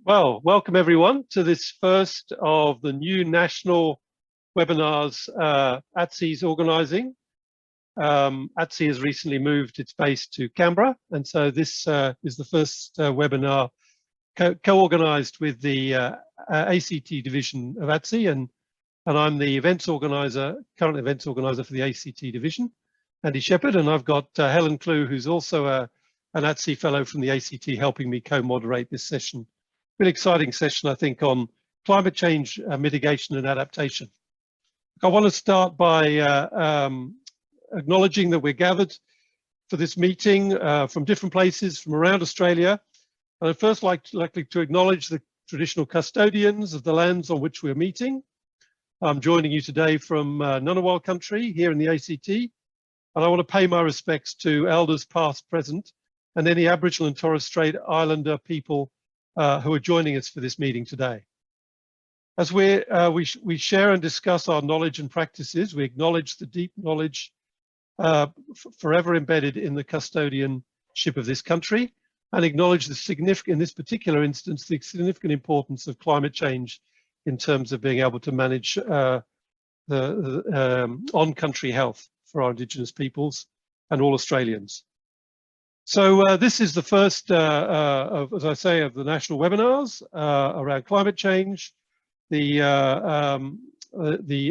Well, welcome everyone to this first of the new national webinars ATSE is organising. ATSE has recently moved its base to Canberra, and so this is the first webinar co-organised with the ACT division of ATSE, and I'm the events organiser, current events organiser for the ACT division, Andy Shepherd, and I've got Helen Clue, who's also an ATSE fellow from the ACT, helping me co-moderate this session. Really exciting session, I think, on climate change mitigation and adaptation. I want to start by acknowledging that we're gathered for this meeting from different places from around Australia. And I'd first like to acknowledge the traditional custodians of the lands on which we're meeting. I'm joining you today from Ngunnawal country here in the ACT. And I want to pay my respects to elders past, present, and any Aboriginal and Torres Strait Islander people who are joining us for this meeting today. As we share and discuss our knowledge and practices, we acknowledge the deep knowledge forever embedded in the custodianship of this country, and acknowledge the significant, in this particular instance, the significant importance of climate change in terms of being able to manage the on-country health for our Indigenous peoples and all Australians. So this is the first, as I say, of the national webinars around climate change. The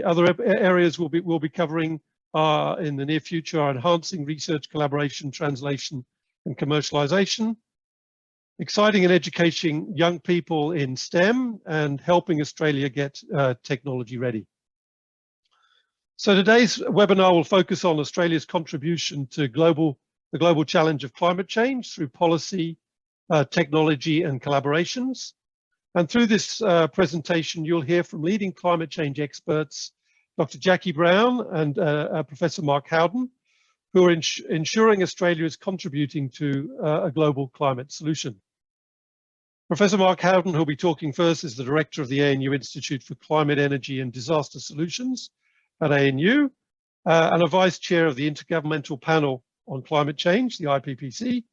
other areas we'll be covering in the near future are enhancing research, collaboration, translation, and commercialization, exciting and educating young people in STEM, and helping Australia get technology ready. So today's webinar will focus on Australia's contribution to the global challenge of climate change through policy, technology, and collaborations. And through this presentation, you'll hear from leading climate change experts, Dr. Jackie Brown and Professor Mark Howden, who are ensuring Australia is contributing to a global climate solution. Professor Mark Howden, who'll be talking first, is the director of the ANU Institute for Climate, Energy and Disaster Solutions at ANU, and a vice chair of the Intergovernmental Panel on Climate Change, the IPCC,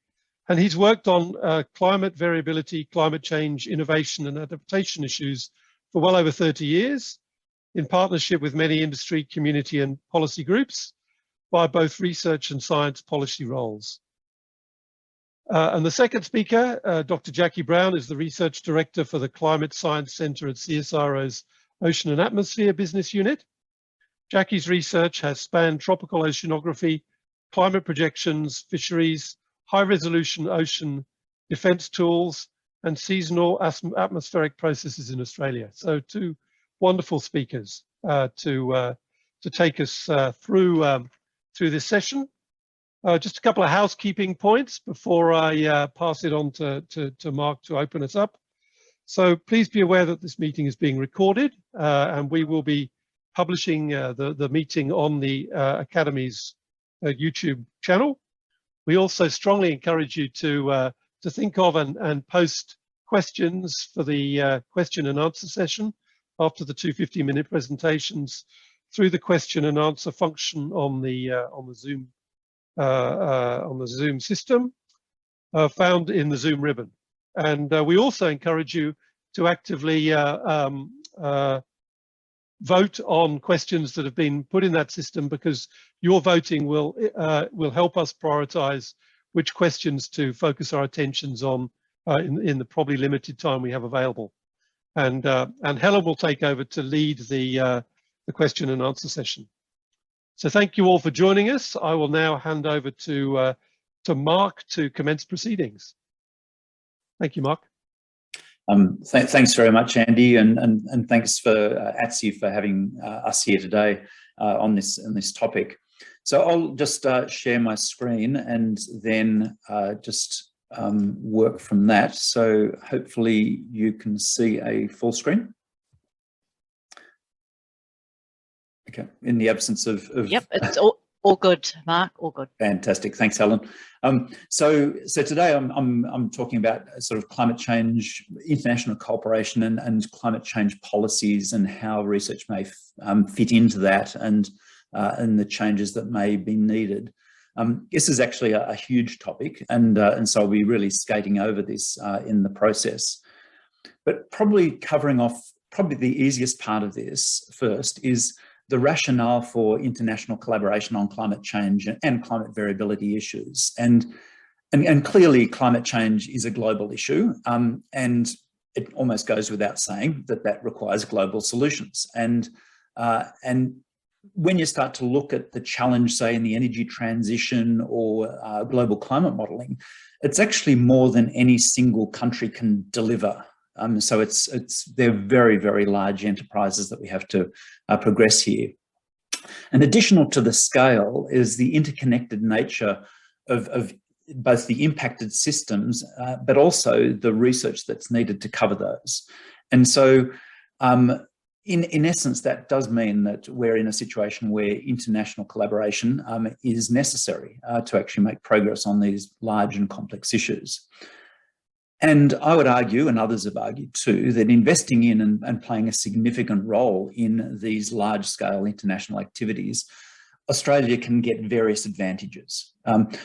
and he's worked on climate variability, climate change, innovation and adaptation issues for well over 30 years, in partnership with many industry, community and policy groups, by both research and science policy roles. And the second speaker, Dr. Jackie Brown, is the Research Director for the Climate Science Centre at CSIRO's Ocean and Atmosphere Business Unit. Jackie's research has spanned tropical oceanography, climate projections, fisheries, high-resolution ocean defence tools, and seasonal atmospheric processes in Australia. So two wonderful speakers to take us through this session. Just a couple of housekeeping points before I pass it on to Mark to open us up. So please be aware that this meeting is being recorded, and we will be publishing the meeting on the Academy's YouTube channel. We also strongly encourage you to think of and post questions for the question and answer session after the two 50-minute presentations through the question and answer function on the Zoom system found in the Zoom ribbon. And we also encourage you to actively vote on questions that have been put in that system, because your voting will help us prioritize which questions to focus our attentions on in the probably limited time we have available. And Helen will take over to lead the question and answer session. So thank you all for joining us. I will now hand over to Mark to commence proceedings. Thank you, Mark. Thanks very much, Andy, and thanks for ATSE for having us here today on this topic. So I'll just share my screen and then just work from that. So hopefully you can see a full screen. Okay, in the absence of Yep, it's all good, Mark, all good. Fantastic, thanks, Helen. So today I'm talking about sort of climate change, international cooperation and climate change policies, and how research may fit into that, and the changes that may be needed. This is actually a huge topic, and so I'll be really skating over this in the process. But probably covering off, probably the easiest part of this first is the rationale for international collaboration on climate change and climate variability issues. And clearly climate change is a global issue, and it almost goes without saying that that requires global solutions. And when you start to look at the challenge, say in the energy transition or global climate modelling, it's actually more than any single country can deliver. So they're very, very large enterprises that we have to progress here. And additional to the scale is the interconnected nature of both the impacted systems, but also the research that's needed to cover those. And so in essence, that does mean that we're in a situation where international collaboration is necessary to actually make progress on these large and complex issues. And I would argue, and others have argued too, that investing in and playing a significant role in these large-scale international activities, Australia can get various advantages.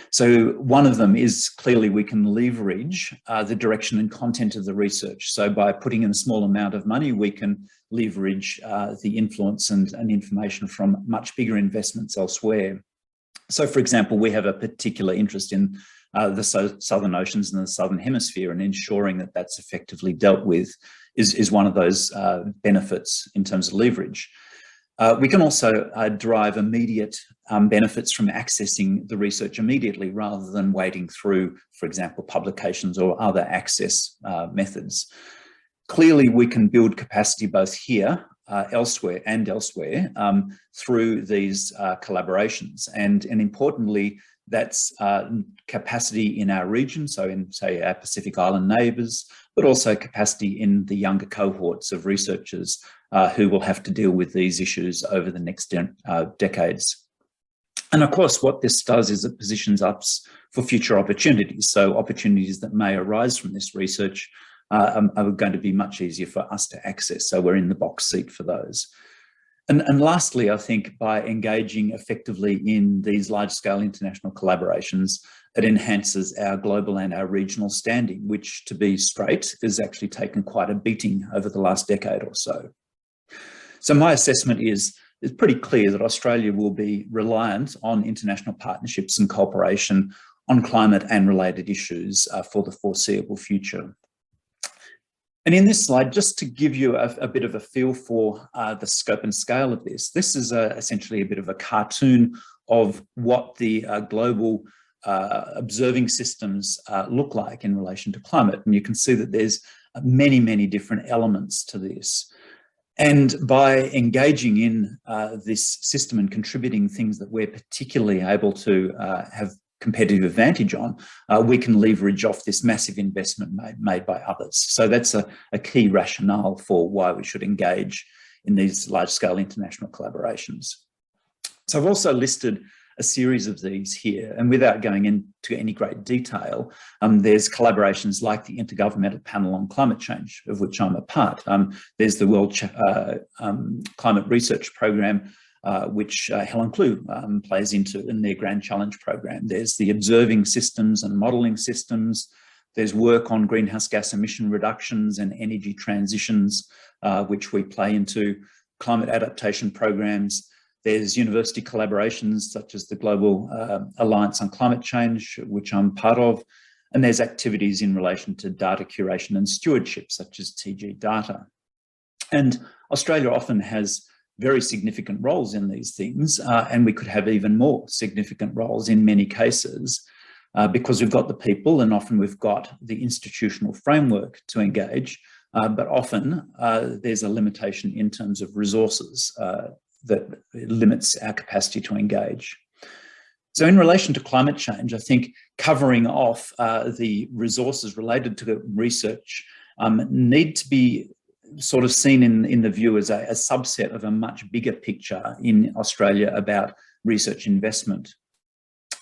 So one of them is clearly we can leverage the direction and content of the research. So by putting in a small amount of money, we can leverage the influence and information from much bigger investments elsewhere. So for example, we have a particular interest in the Southern Oceans and the Southern Hemisphere, and ensuring that that's effectively dealt with is one of those benefits in terms of leverage. We can also derive immediate benefits from accessing the research immediately rather than waiting through, for example, publications or other access methods. Clearly, we can build capacity both here, elsewhere through these collaborations. And importantly, that's capacity in our region, so in, say, our Pacific Island neighbours, but also capacity in the younger cohorts of researchers who will have to deal with these issues over the next decades. And of course, what this does is it positions us for future opportunities. So opportunities that may arise from this research are going to be much easier for us to access. So we're in the box seat for those. And lastly, I think by engaging effectively in these large-scale international collaborations, it enhances our global and our regional standing, which, to be straight, has actually taken quite a beating over the last decade or so. So my assessment is pretty clear that Australia will be reliant on international partnerships and cooperation on climate and related issues for the foreseeable future. And in this slide, just to give you a bit of a feel for the scope and scale of this, this is essentially a bit of a cartoon of what the global observing systems look like in relation to climate. And you can see that there's many, many different elements to this. And by engaging in this system and contributing things that we're particularly able to have competitive advantage on, we can leverage off this massive investment made by others. So that's a key rationale for why we should engage in these large-scale international collaborations. So I've also listed a series of these here, and without going into any great detail, there's collaborations like the Intergovernmental Panel on Climate Change, of which I'm a part. There's the World Climate Research Programme, which Helen Clue plays into in their Grand Challenge program. There's the observing systems and modelling systems. There's work on greenhouse gas emission reductions and energy transitions, which we play into, climate adaptation programs. There's university collaborations such as the Global Alliance on Climate Change, which I'm part of. And there's activities in relation to data curation and stewardship, such as TG Data. And Australia often has very significant roles in these things, and we could have even more significant roles in many cases because we've got the people and often we've got the institutional framework to engage, but often there's a limitation in terms of resources that limits our capacity to engage. So in relation to climate change, I think covering off the resources related to research need to be sort of seen in the view as a subset of a much bigger picture in Australia about research investment.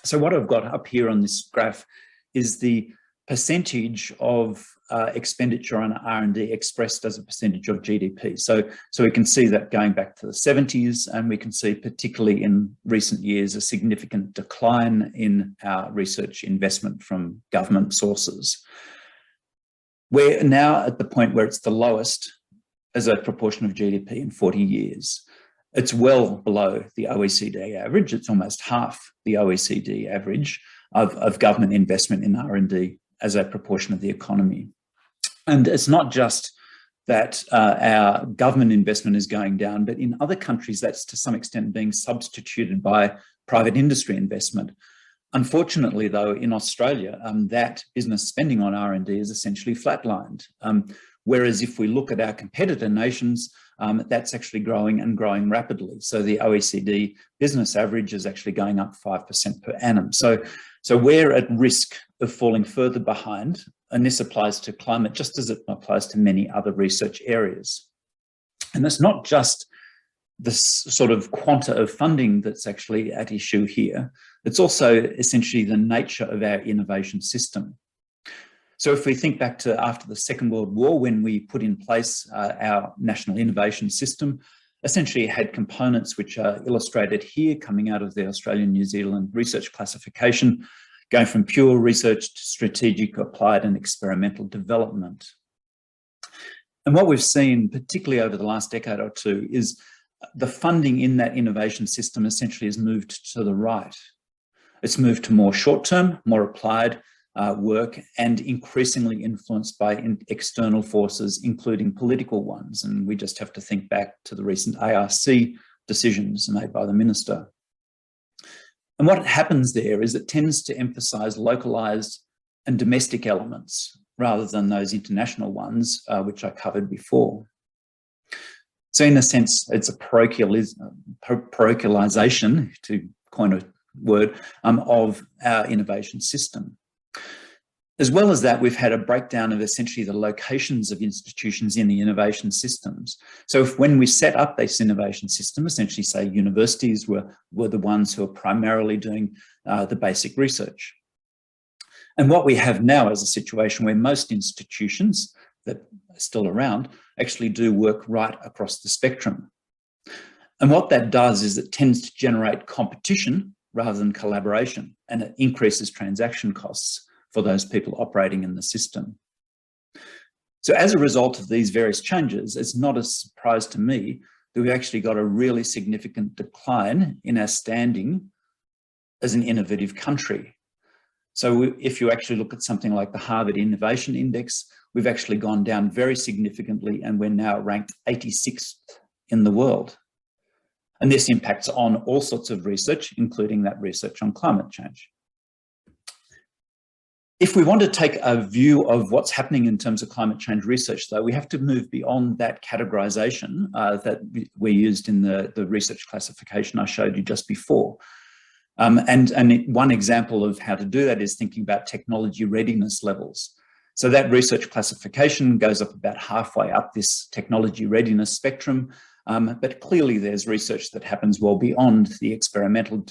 So what I've got up here on this graph is the percentage of expenditure on R&D expressed as a percentage of GDP. So we can see that going back to the 70s, and we can see particularly in recent years a significant decline in our research investment from government sources. We're now at the point where it's the lowest as a proportion of GDP in 40 years. It's well below the OECD average. It's almost half the OECD average of government investment in R&D as a proportion of the economy. And it's not just that our government investment is going down, but in other countries, that's to some extent being substituted by private industry investment. Unfortunately, though, in Australia, that business spending on R&D is essentially flatlined. Whereas if we look at our competitor nations, that's actually growing and growing rapidly. So the OECD business average is actually going up 5% per annum. So we're at risk of falling further behind, and this applies to climate just as it applies to many other research areas. And it's not just this sort of quanta of funding that's actually at issue here. It's also essentially the nature of our innovation system. So if we think back to after the Second World War, when we put in place our national innovation system, essentially it had components which are illustrated here coming out of the Australian New Zealand research classification, going from pure research to strategic, applied and experimental development. And what we've seen, particularly over the last decade or two, is the funding in that innovation system essentially has moved to the right. It's moved to more short-term, more applied work, and increasingly influenced by external forces, including political ones. And we just have to think back to the recent ARC decisions made by the minister. And what happens there is it tends to emphasize localized and domestic elements rather than those international ones, which I covered before. So in a sense, it's a parochialization, to coin a word, of our innovation system. As well as that, we've had a breakdown of essentially the locations of institutions in the innovation systems. So when we set up this innovation system, essentially say universities were the ones who are primarily doing the basic research. And what we have now is a situation where most institutions that are still around actually do work right across the spectrum. And what that does is it tends to generate competition rather than collaboration, and it increases transaction costs for those people operating in the system. So as a result of these various changes, it's not a surprise to me that we've actually got a really significant decline in our standing as an innovative country. So if you actually look at something like the Harvard Innovation Index, we've actually gone down very significantly, and we're now ranked 86th in the world. And this impacts on all sorts of research, including that research on climate change. If we want to take a view of what's happening in terms of climate change research, though, we have to move beyond that categorization that we used in the research classification I showed you just before. And one example of how to do that is thinking about technology readiness levels. So that research classification goes up about halfway up this technology readiness spectrum, but clearly there's research that happens well beyond the experimental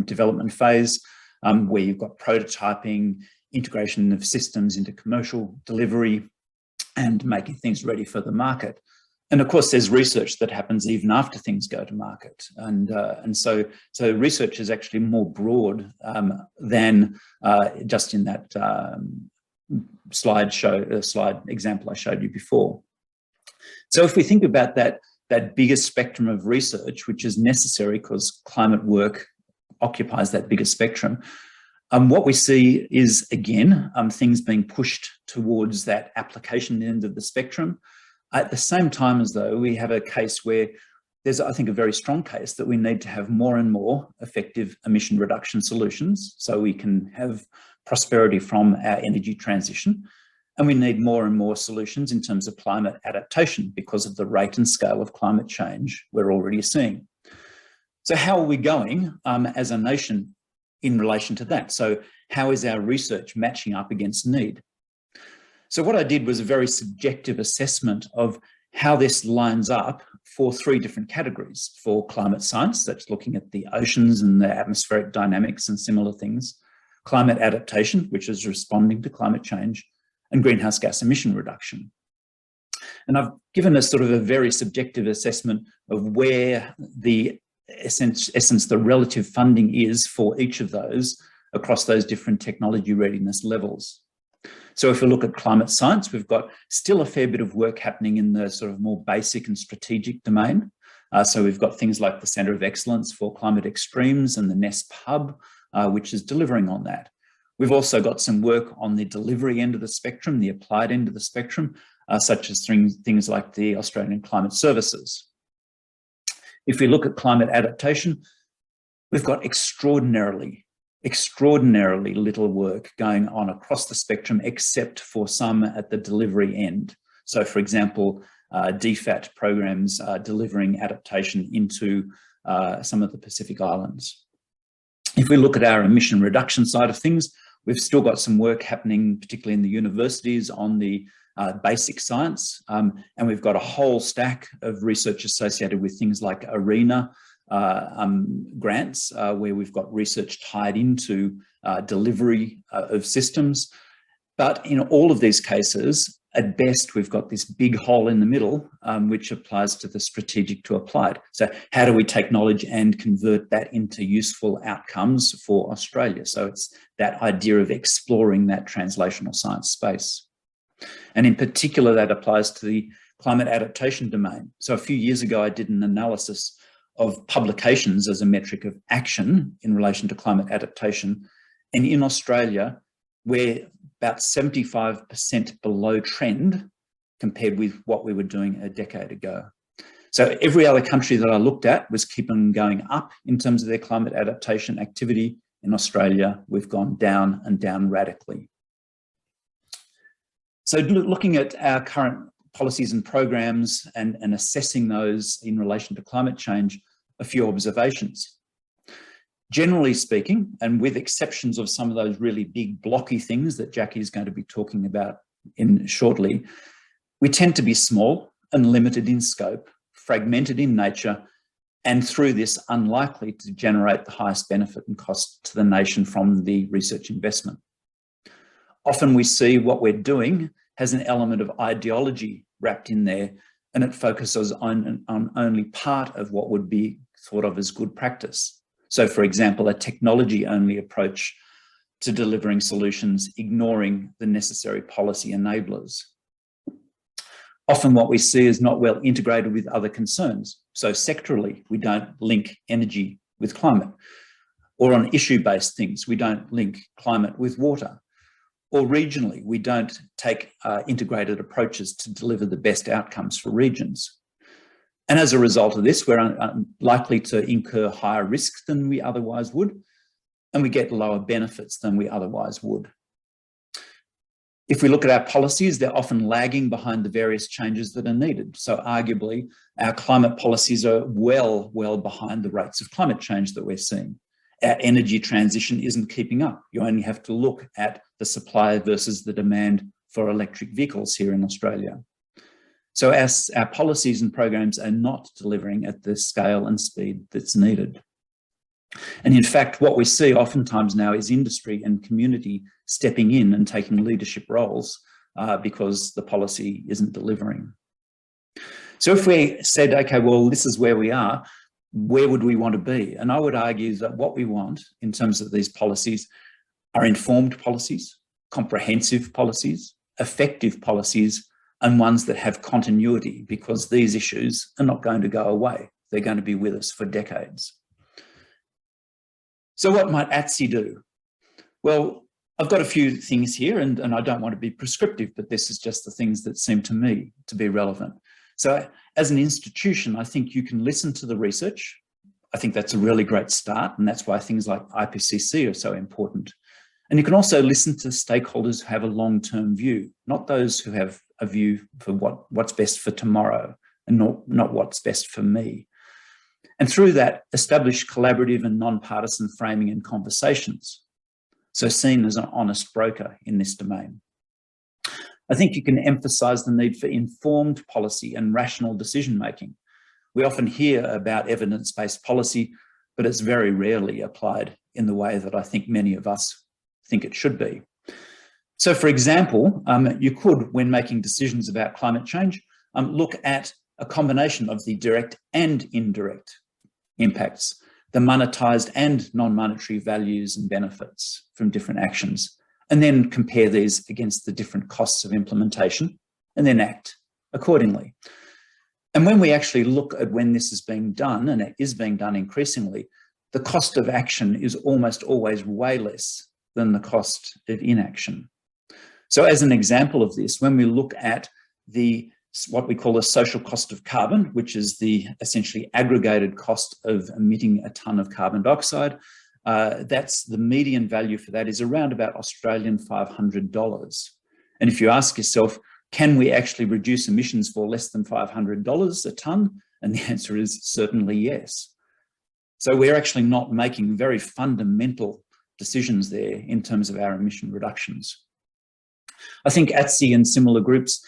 development phase, where you've got prototyping, integration of systems into commercial delivery, and making things ready for the market. And of course, there's research that happens even after things go to market. And so research is actually more broad than just in that slide example I showed you before. So if we think about that biggest spectrum of research, which is necessary because climate work occupies that bigger spectrum, what we see is, again, things being pushed towards that application end of the spectrum. At the same time as though we have a case where there's, I think, a very strong case that we need to have more and more effective emission reduction solutions so we can have prosperity from our energy transition. And we need more and more solutions in terms of climate adaptation because of the rate and scale of climate change we're already seeing. So how are we going as a nation in relation to that? So how is our research matching up against need? So what I did was a very subjective assessment of how this lines up for three different categories. For climate science, that's looking at the oceans and the atmospheric dynamics and similar things. Climate adaptation, which is responding to climate change, and greenhouse gas emission reduction. And I've given a sort of a very subjective assessment of where the essence, the relative funding is for each of those across those different technology readiness levels. So if we look at climate science, we've got still a fair bit of work happening in the sort of more basic and strategic domain. So we've got things like the Centre of Excellence for Climate Extremes and the NESP Hub, which is delivering on that. We've also got some work on the delivery end of the spectrum, the applied end of the spectrum, such as things like the Australian Climate Services. If we look at climate adaptation, we've got extraordinarily little work going on across the spectrum, except for some at the delivery end. So for example, DFAT programs delivering adaptation into some of the Pacific Islands. If we look at our emission reduction side of things, we've still got some work happening, particularly in the universities, on the basic science. And we've got a whole stack of research associated with things like ARENA grants, where we've got research tied into delivery of systems. But in all of these cases, at best, we've got this big hole in the middle, which applies to the strategic to applied. So how do we take knowledge and convert that into useful outcomes for Australia? So it's that idea of exploring that translational science space. And in particular, that applies to the climate adaptation domain. So a few years ago, I did an analysis of publications as a metric of action in relation to climate adaptation. And in Australia, we're about 75% below trend compared with what we were doing a decade ago. So every other country that I looked at was keeping going up in terms of their climate adaptation activity. In Australia, we've gone down and down radically. So looking at our current policies and programs and assessing those in relation to climate change, a few observations. Generally speaking, and with exceptions of some of those really big blocky things that Jackie is going to be talking about shortly, we tend to be small and limited in scope, fragmented in nature, and through this unlikely to generate the highest benefit and cost to the nation from the research investment. Often we see what we're doing has an element of ideology wrapped in there, and it focuses on only part of what would be thought of as good practice. So for example, a technology-only approach to delivering solutions, ignoring the necessary policy enablers. Often what we see is not well integrated with other concerns. So sectorally, we don't link energy with climate. Or on issue-based things, we don't link climate with water. Or regionally, we don't take integrated approaches to deliver the best outcomes for regions. And as a result of this, we're likely to incur higher risks than we otherwise would, and we get lower benefits than we otherwise would. If we look at our policies, they're often lagging behind the various changes that are needed. So arguably, our climate policies are well behind the rates of climate change that we're seeing. Our energy transition isn't keeping up. You only have to look at the supply versus the demand for electric vehicles here in Australia. So our policies and programs are not delivering at the scale and speed that's needed. And in fact, what we see oftentimes now is industry and community stepping in and taking leadership roles because the policy isn't delivering. So if we said, okay, well, this is where we are, where would we want to be? And I would argue that what we want in terms of these policies are informed policies, comprehensive policies, effective policies, and ones that have continuity, because these issues are not going to go away. They're going to be with us for decades. So what might ATSE do? Well, I've got a few things here, and I don't want to be prescriptive, but this is just the things that seem to me to be relevant. So as an institution, I think you can listen to the research. I think that's a really great start, and that's why things like IPCC are so important. And you can also listen to stakeholders who have a long-term view, not those who have a view for what's best for tomorrow and not what's best for me. And through that, establish collaborative and non-partisan framing and conversations. So seen as an honest broker in this domain. I think you can emphasize the need for informed policy and rational decision-making. We often hear about evidence-based policy, but it's very rarely applied in the way that I think many of us think it should be. So for example, you could, when making decisions about climate change, look at a combination of the direct and indirect impacts, the monetized and non-monetary values and benefits from different actions, and then compare these against the different costs of implementation, and then act accordingly. And when we actually look at when this is being done, and it is being done increasingly, the cost of action is almost always way less than the cost of inaction. So as an example of this, when we look at what we call the social cost of carbon, which is the essentially aggregated cost of emitting a tonne of carbon dioxide, that's the median value for that is around about Australian $500. And if you ask yourself, can we actually reduce emissions for less than $500 a tonne? And the answer is certainly yes. So we're actually not making very fundamental decisions there in terms of our emission reductions. I think ATSE and similar groups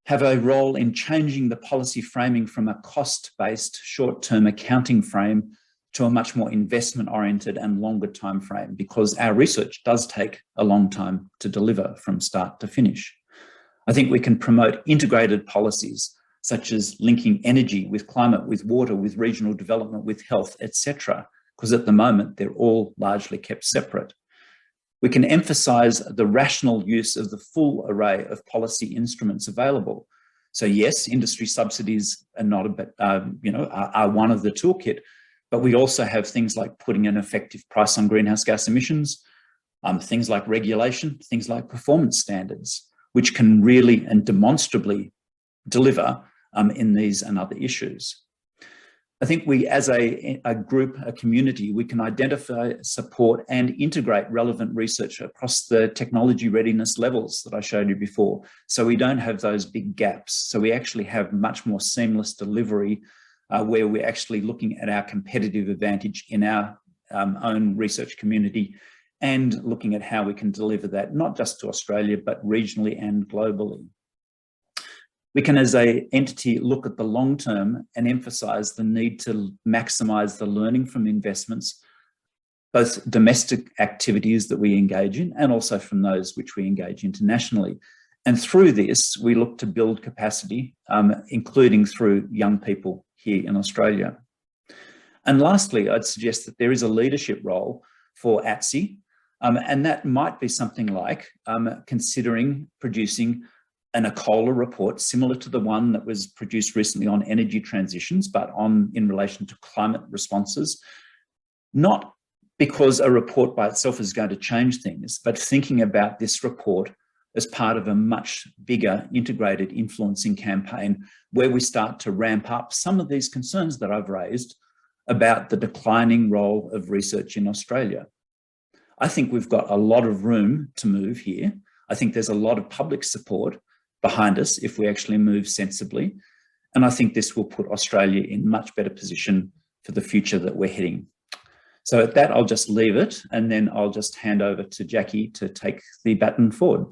have a role in changing the policy framing from a cost-based short-term accounting frame to a much more investment-oriented and longer time frame, because our research does take a long time to deliver from start to finish. I think we can promote integrated policies such as linking energy with climate, with water, with regional development, with health, etc., because at the moment they're all largely kept separate. We can emphasise the rational use of the full array of policy instruments available. So yes, industry subsidies are not are one of the toolkit, but we also have things like putting an effective price on greenhouse gas emissions, things like regulation, things like performance standards, which can really and demonstrably deliver in these and other issues. I think we, as a group, a community, we can identify, support and integrate relevant research across the technology readiness levels that I showed you before. So we don't have those big gaps. So we actually have much more seamless delivery where we're actually looking at our competitive advantage in our own research community and looking at how we can deliver that, not just to Australia, but regionally and globally. We can, as an entity, look at the long term and emphasise the need to maximise the learning from investments, both domestic activities that we engage in and also from those which we engage internationally. And through this, we look to build capacity, including through young people here in Australia. And lastly, I'd suggest that there is a leadership role for ATSE, and that might be something like considering producing an ACOLA report similar to the one that was produced recently on energy transitions, but in relation to climate responses, not because a report by itself is going to change things, but thinking about this report as part of a much bigger integrated influencing campaign where we start to ramp up some of these concerns that I've raised about the declining role of research in Australia. I think we've got a lot of room to move here. I think there's a lot of public support behind us if we actually move sensibly. And I think this will put Australia in much better position for the future that we're heading. So at that, I'll just leave it and then I'll just hand over to Jackie to take the baton forward.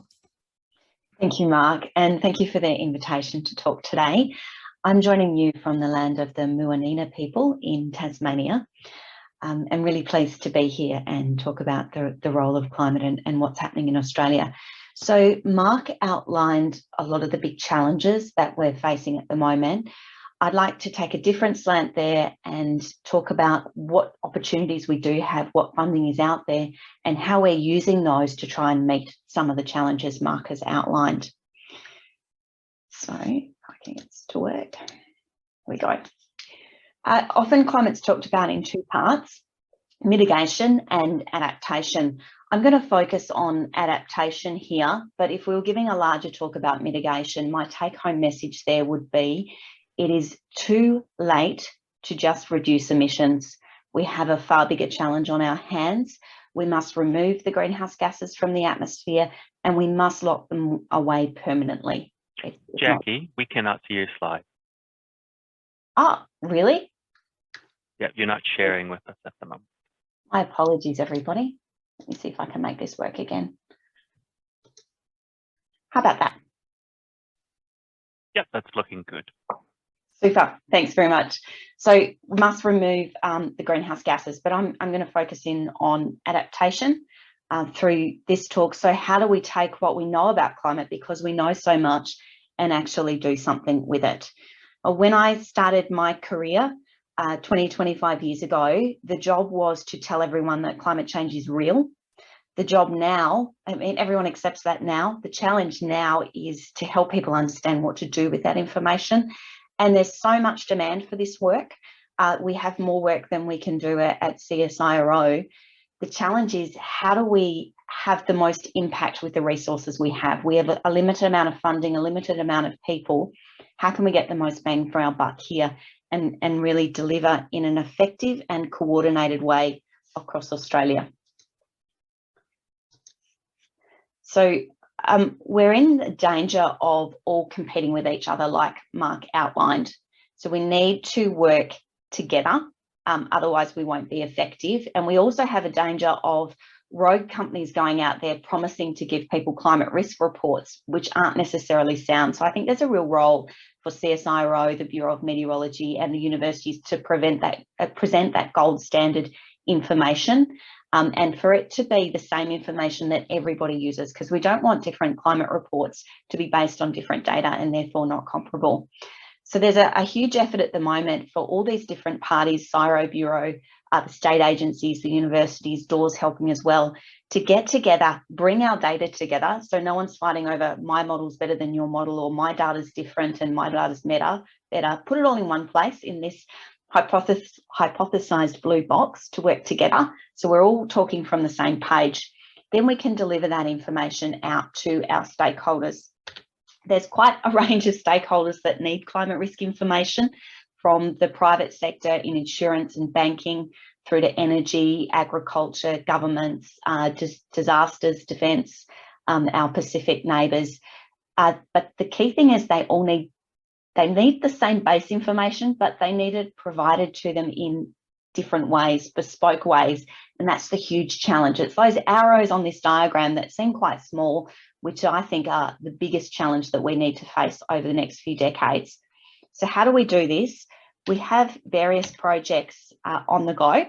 Thank you, Mark, and thank you for the invitation to talk today. I'm joining you from the land of the Muanina people in Tasmania. I'm really pleased to be here and talk about the role of climate and what's happening in Australia. So Mark outlined a lot of the big challenges that we're facing at the moment. I'd like to take a different slant there and talk about what opportunities we do have, what funding is out there, and how we're using those to try and meet some of the challenges Mark has outlined. So I can get this to work. Here we go. Often climate's talked about in two parts, mitigation and adaptation. I'm going to focus on adaptation here, but if we were giving a larger talk about mitigation, my take-home message there would be it is too late to just reduce emissions. We have a far bigger challenge on our hands. We must remove the greenhouse gases from the atmosphere and we must lock them away permanently. Jackie, we cannot see your slide. Oh, really? Yeah, you're not sharing with us at the moment. My apologies, everybody. Let me see if I can make this work again. How about that? Yep, that's looking good. Super, thanks very much. So we must remove the greenhouse gases, but I'm going to focus in on adaptation through this talk. So how do we take what we know about climate, because we know so much, and actually do something with it? When I started my career 25 years ago, the job was to tell everyone that climate change is real, The job now, I mean, everyone accepts that now. The challenge now is to help people understand what to do with that information. And there's so much demand for this work. We have more work than we can do at CSIRO. The challenge is, how do we have the most impact with the resources we have? We have a limited amount of funding, a limited amount of people. How can we get the most bang for our buck here and really deliver in an effective and coordinated way across Australia? So we're in the danger of all competing with each other, like Mark outlined. So we need to work together, otherwise we won't be effective. And we also have a danger of rogue companies going out there promising to give people climate risk reports, which aren't necessarily sound. So I think there's a real role for CSIRO, the Bureau of Meteorology, and the universities to present that gold standard information. And for it to be the same information that everybody uses, because we don't want different climate reports to be based on different data and therefore not comparable. So there's a huge effort at the moment for all these different parties, CSIRO, Bureau, the state agencies, the universities, DOORS helping as well, to get together, bring our data together, so no one's fighting over my model's better than your model, or my data's different and my data's better. Put it all in one place in this hypothesized blue box to work together, so we're all talking from the same page. Then we can deliver that information out to our stakeholders. There's quite a range of stakeholders that need climate risk information, from the private sector in insurance and banking through to energy, agriculture, governments, disasters, defence, our Pacific neighbours. But the key thing is they need the same base information, but they need it provided to them in different ways, bespoke ways. And that's the huge challenge. It's those arrows on this diagram that seem quite small, which I think are the biggest challenge that we need to face over the next few decades. So how do we do this? We have various projects on the go,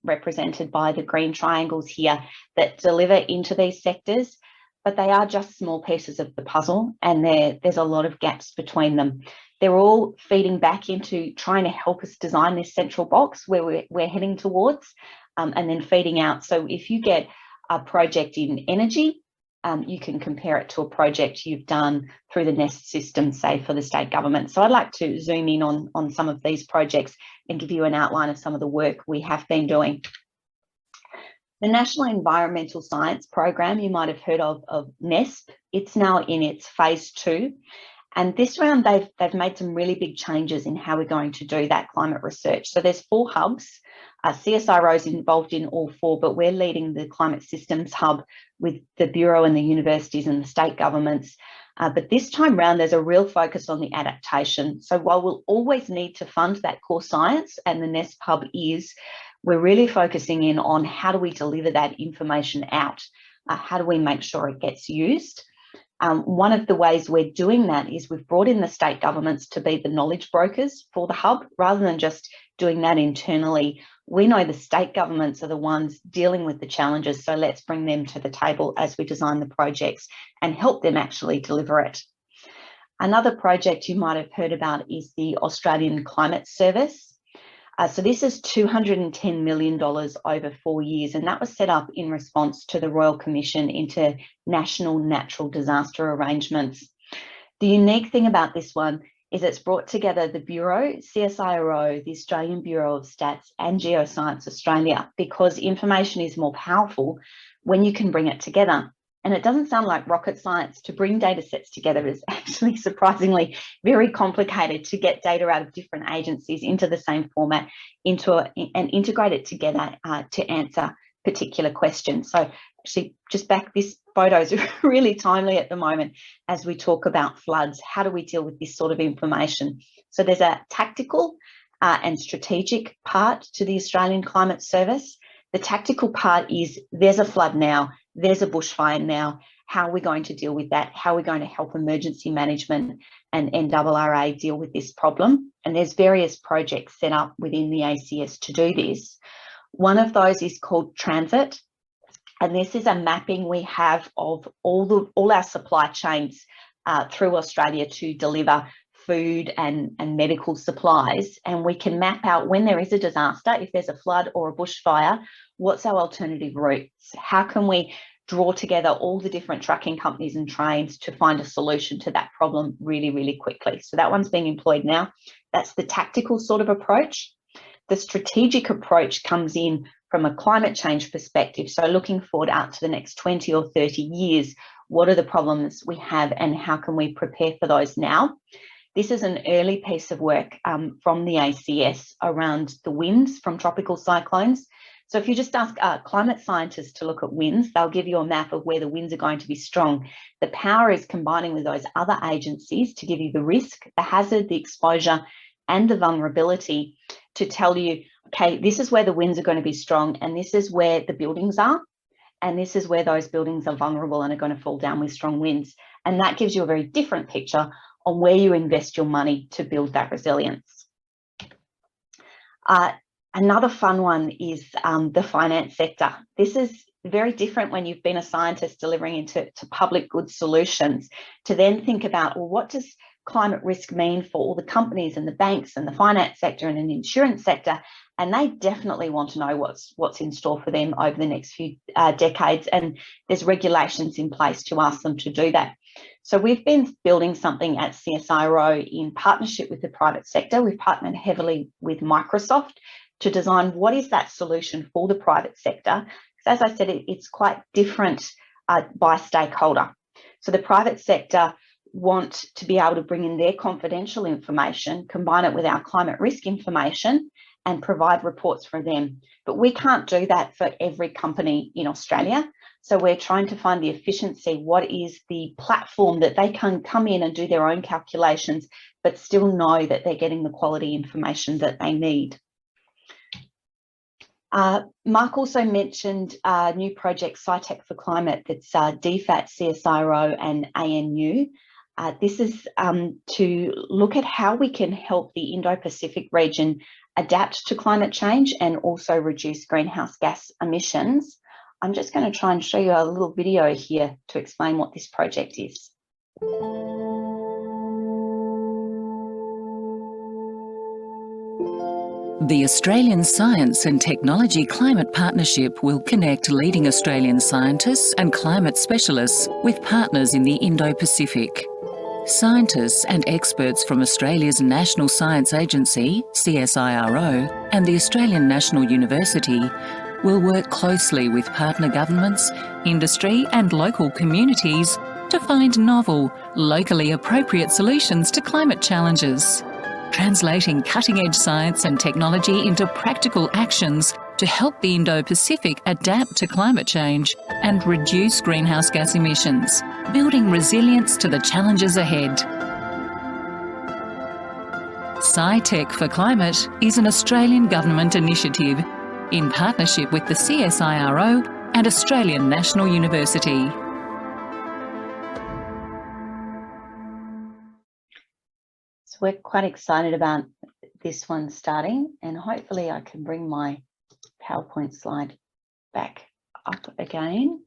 represented by the green triangles here, that deliver into these sectors, but they are just small pieces of the puzzle, and there's a lot of gaps between them. They're all feeding back into trying to help us design this central box where we're heading towards, and then feeding out. So if you get a project in energy, you can compare it to a project you've done through the NEST system, say for the state government. So I'd like to zoom in on some of these projects and give you an outline of some of the work we have been doing. The National Environmental Science Program, you might have heard of NESP. It's now in its phase 2. And this round, they've made some really big changes in how we're going to do that climate research. So there's 4 hubs. CSIRO is involved in all 4, but we're leading the Climate Systems Hub with the Bureau and the universities and the state governments. But this time round, there's a real focus on the adaptation. So while we'll always need to fund that core science, and the NESP Hub is, we're really focusing in on how do we deliver that information out? How do we make sure it gets used? One of the ways we're doing that is we've brought in the state governments to be the knowledge brokers for the hub, rather than just doing that internally. We know the state governments are the ones dealing with the challenges, so let's bring them to the table as we design the projects and help them actually deliver it. Another project you might have heard about is the Australian Climate Service. So this is $210 million over 4 years, and that was set up in response to the Royal Commission into National Natural Disaster Arrangements. The unique thing about this one is it's brought together the Bureau, CSIRO, the Australian Bureau of Stats, and Geoscience Australia, because information is more powerful when you can bring it together. And it doesn't sound like rocket science. To bring data sets together is actually surprisingly very complicated, to get data out of different agencies into the same format, and integrate it together to answer particular questions. So actually, just back, this photo is really timely at the moment as we talk about floods. How do we deal with this sort of information? So there's a tactical and strategic part to the Australian Climate Service. The tactical part is, there's a flood now, there's a bushfire now. How are we going to deal with that? How are we going to help emergency management and NRRA deal with this problem? And there's various projects set up within the ACS to do this. One of those is called Transit, and this is a mapping we have of all our supply chains through Australia to deliver food and medical supplies, and we can map out, when there is a disaster, if there's a flood or a bushfire, what's our alternative routes? How can we draw together all the different trucking companies and trains to find a solution to that problem really, really quickly. So that one's being employed now. That's the tactical sort of approach. The strategic approach comes in from a climate change perspective. So looking forward out to the next 20 or 30 years, what are the problems we have and how can we prepare for those now? This is an early piece of work from the ACS around the winds from tropical cyclones. So if you just ask climate scientists to look at winds, they'll give you a map of where the winds are going to be strong. The power is combining with those other agencies to give you the risk, the hazard, the exposure, and the vulnerability to tell you, okay, this is where the winds are going to be strong, and this is where the buildings are, and this is where those buildings are vulnerable and are going to fall down with strong winds. And that gives you a very different picture on where you invest your money to build that resilience. Another fun one is the finance sector. This is very different when you've been a scientist delivering into public goods solutions to then think about, well, what does climate risk mean for all the companies and the banks and the finance sector and the insurance sector? And they definitely want to know what's in store for them over the next few decades. And there's regulations in place to ask them to do that. So we've been building something at CSIRO in partnership with the private sector. We've partnered heavily with Microsoft to design what is that solution for the private sector. Because as I said, it's quite different by stakeholder. So the private sector want to be able to bring in their confidential information, combine it with our climate risk information, and provide reports for them. But we can't do that for every company in Australia. So we're trying to find the efficiency. What is the platform that they can come in and do their own calculations, but still know that they're getting the quality information that they need? Mark also mentioned a new project, Scitec for Climate, that's DFAT, CSIRO and ANU. This is to look at how we can help the Indo-Pacific region adapt to climate change and also reduce greenhouse gas emissions. I'm just going to try and show you a little video here to explain what this project is. The Australian Science and Technology Climate Partnership will connect leading Australian scientists and climate specialists with partners in the Indo-Pacific. Scientists and experts from Australia's National Science Agency, CSIRO, and the Australian National University will work closely with partner governments, industry and local communities to find novel, locally appropriate solutions to climate challenges, translating cutting-edge science and technology into practical actions to help the Indo-Pacific adapt to climate change and reduce greenhouse gas emissions, building resilience to the challenges ahead. Scitec for Climate is an Australian government initiative in partnership with the CSIRO and Australian National University. So we're quite excited about this one starting, and hopefully I can bring my PowerPoint slide back up again.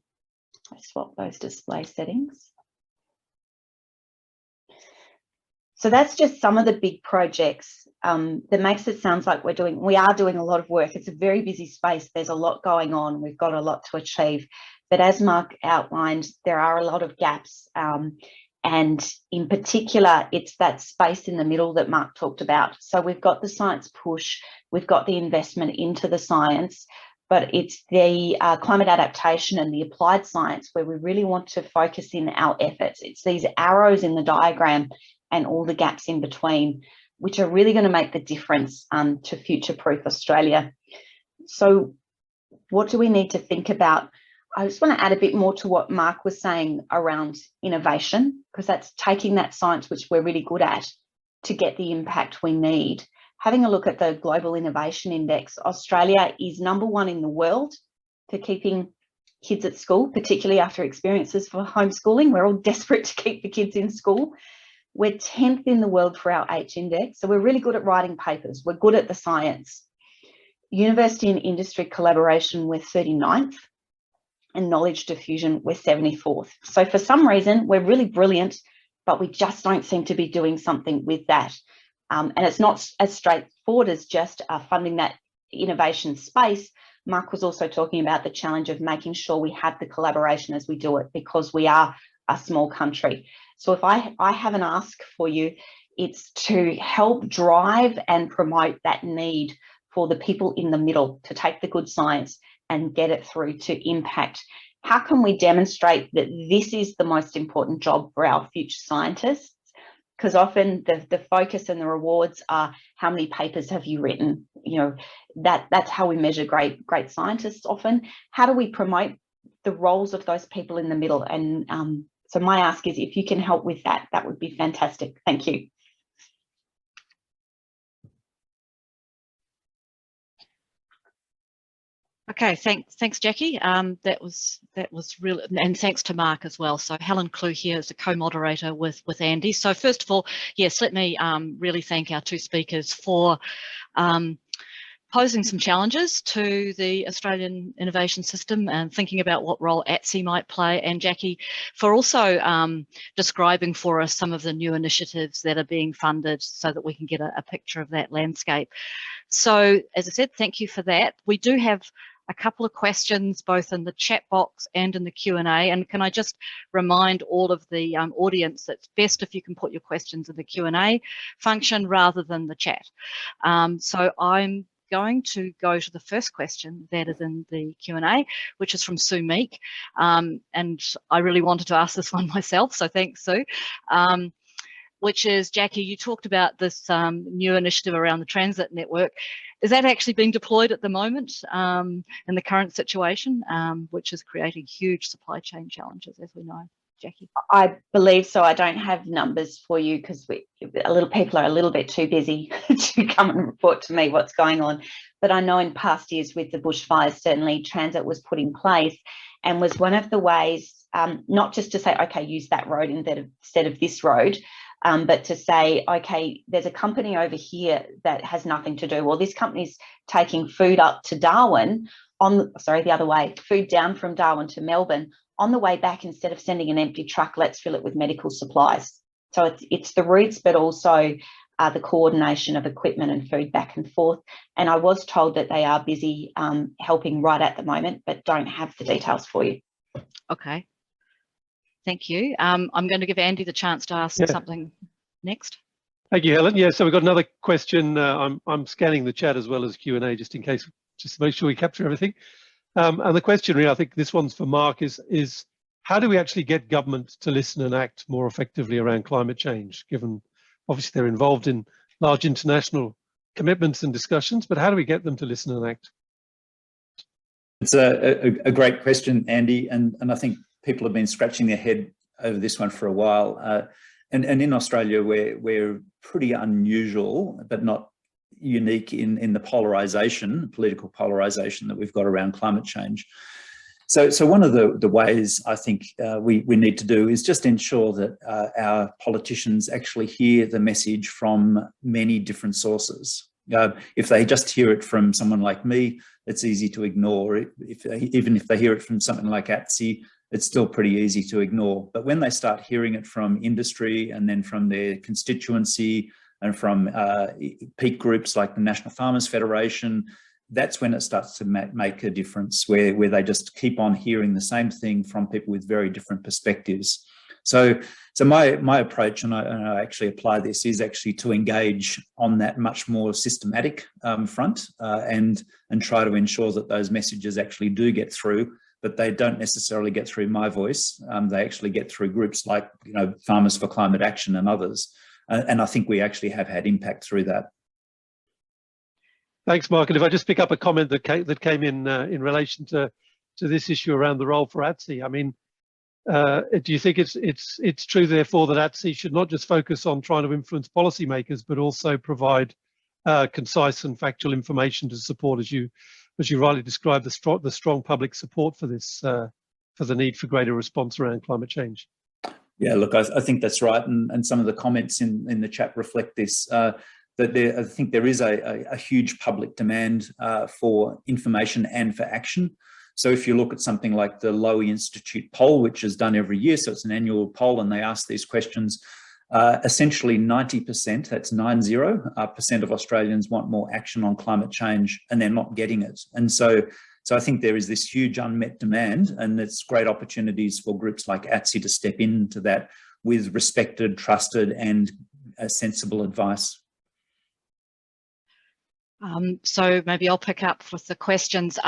I swap those display settings. So that's just some of the big projects that makes it sound like we are doing a lot of work. It's a very busy space. There's a lot going on. We've got a lot to achieve. But as Mark outlined, there are a lot of gaps. And in particular, it's that space in the middle that Mark talked about. So we've got the science push, we've got the investment into the science, but it's the climate adaptation and the applied science where we really want to focus in our efforts. It's these arrows in the diagram and all the gaps in between, which are really going to make the difference to future-proof Australia. So what do we need to think about? I just want to add a bit more to what Mark was saying around innovation, because that's taking that science, which we're really good at, to get the impact we need. Having a look at the Global Innovation Index, Australia is #1 in the world for keeping kids at school, particularly after experiences for homeschooling. We're all desperate to keep the kids in school. We're 10th in the world for our H index, so we're really good at writing papers. We're good at the science. University and industry collaboration, we're 39th. And knowledge diffusion, we're 74th. So for some reason, we're really brilliant, but we just don't seem to be doing something with that. And it's not as straightforward as just funding that innovation space, Mark was also talking about the challenge of making sure we have the collaboration as we do it, because we are a small country. So if I have an ask for you, it's to help drive and promote that need for the people in the middle to take the good science and get it through to impact. How can we demonstrate that this is the most important job for our future scientists? Because often the focus and the rewards are how many papers have you written? You know, that's how we measure great scientists often. How do we promote the roles of those people in the middle? And so my ask is, if you can help with that, that would be fantastic. Thank you. Okay, thanks, Jackie. That was really, and thanks to Mark as well. So Helen Clue here is a co-moderator with Andy. So first of all, yes, let me really thank our two speakers for posing some challenges to the Australian innovation system and thinking about what role ATSE might play, and Jackie for also describing for us some of the new initiatives that are being funded so that we can get a picture of that landscape. So as I said, thank you for that. We do have a couple of questions both in the chat box and in the Q&A, and can I just remind all of the audience that it's best if you can put your questions in the Q&A function rather than the chat. So I'm going to go to the first question that is in the Q&A, which is from Sue Meek, and I really wanted to ask this one myself, so thanks, Sue. Which is, Jackie, you talked about this new initiative around the transit network. Is that actually being deployed at the moment in the current situation, which is creating huge supply chain challenges, as we know, Jackie? I believe so. I don't have numbers for you because people are a little bit too busy to come and report to me what's going on. But I know in past years with the bushfires, certainly transit was put in place and was one of the ways, not just to say, okay, use that road instead of this road, but to say, okay, there's a company over here that has nothing to do. Well, this company's taking food up to Darwin the other way, food down from Darwin to Melbourne. On the way back, instead of sending an empty truck, let's fill it with medical supplies. So it's the routes, but also the coordination of equipment and food back and forth. And I was told that they are busy helping right at the moment, but don't have the details for you. Okay. Thank you. I'm going to give Andy the chance to ask something next. Thank you, Helen. Yeah, so we've got another question. I'm scanning the chat as well as Q&A just in case, just to make sure we capture everything. And the question really, I think this one's for Mark, is how do we actually get government to listen and act more effectively around climate change, given obviously they're involved in large international commitments and discussions, but how do we get them to listen and act? It's a great question, Andy, and I think people have been scratching their head over this one for a while. And in Australia, we're pretty unusual, but not unique in the political polarization that we've got around climate change. So one of the ways I think we need to do is just ensure that our politicians actually hear the message from many different sources. If they just hear it from someone like me, it's easy to ignore. Even if they hear it from something like ATSE, it's still pretty easy to ignore. But when they start hearing it from industry and then from their constituency and from peak groups like the National Farmers Federation, that's when it starts to make a difference, where they just keep on hearing the same thing from people with very different perspectives. So my approach, and I actually apply this, is actually to engage on that much more systematic front and try to ensure that those messages actually do get through, but they don't necessarily get through my voice. They actually get through groups like, Farmers for Climate Action and others. And I think we actually have had impact through that. Thanks, Mark. And if I just pick up a comment that came in relation to this issue around the role for ATSE, I mean, do you think it's true, therefore, that ATSE should not just focus on trying to influence policymakers, but also provide concise and factual information to support, as you rightly described, the strong public support for this, for the need for greater response around climate change? Yeah, look, I think that's right, and some of the comments in the chat reflect this. I think there is a huge public demand for information and for action. So if you look at something like the Lowy Institute poll, which is done every year, so it's an annual poll, and they ask these questions, essentially 90%, that's 90% of Australians want more action on climate change, and they're not getting it. And so I think there is this huge unmet demand, and it's great opportunities for groups like ATSE to step into that with respected, trusted, and sensible advice. So maybe I'll pick up with the questions.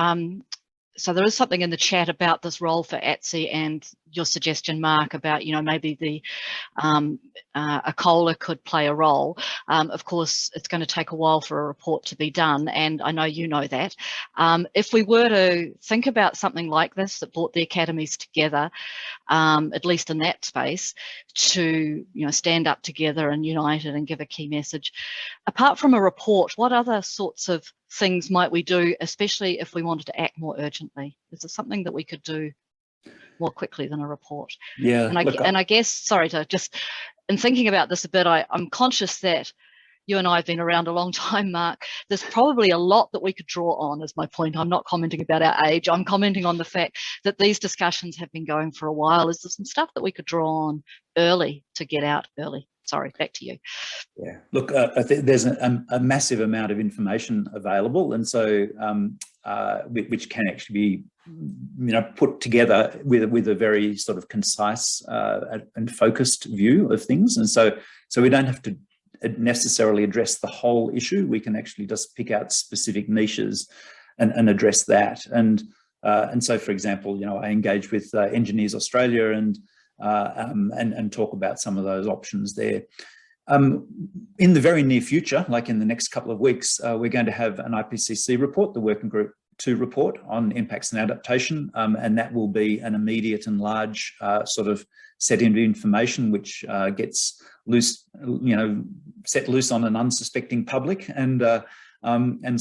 So there is something in the chat about this role for ATSE and your suggestion, Mark, about, you know, maybe the a COLA could play a role. Of course, it's going to take a while for a report to be done, and I know you know that. If we were to think about something like this that brought the academies together, at least in that space, to, you know, stand up together and united and give a key message, apart from a report, what other sorts of things might we do, especially if we wanted to act more urgently? Is there something that we could do more quickly than a report? Yeah, and I guess, sorry to just, in thinking about this a bit, I'm conscious that you and I have been around a long time, Mark. There's probably a lot that we could draw on, is my point. I'm not commenting about our age. I'm commenting on the fact that these discussions have been going for a while. Is there some stuff that we could draw on early to get out early? Sorry, back to you. Yeah, look, I think there's a massive amount of information available, and so which can actually be, you know, put together with a very sort of concise and focused view of things, and so we don't have to necessarily address the whole issue. We can actually just pick out specific niches and address that. And so, for example, you know, I engage with Engineers Australia and talk about some of those options there. In the very near future, like in the next couple of weeks, we're going to have an IPCC report, the Working Group 2 report on impacts and adaptation, and that will be an immediate and large sort of set of information which gets loose, you know, set loose on an unsuspecting public, and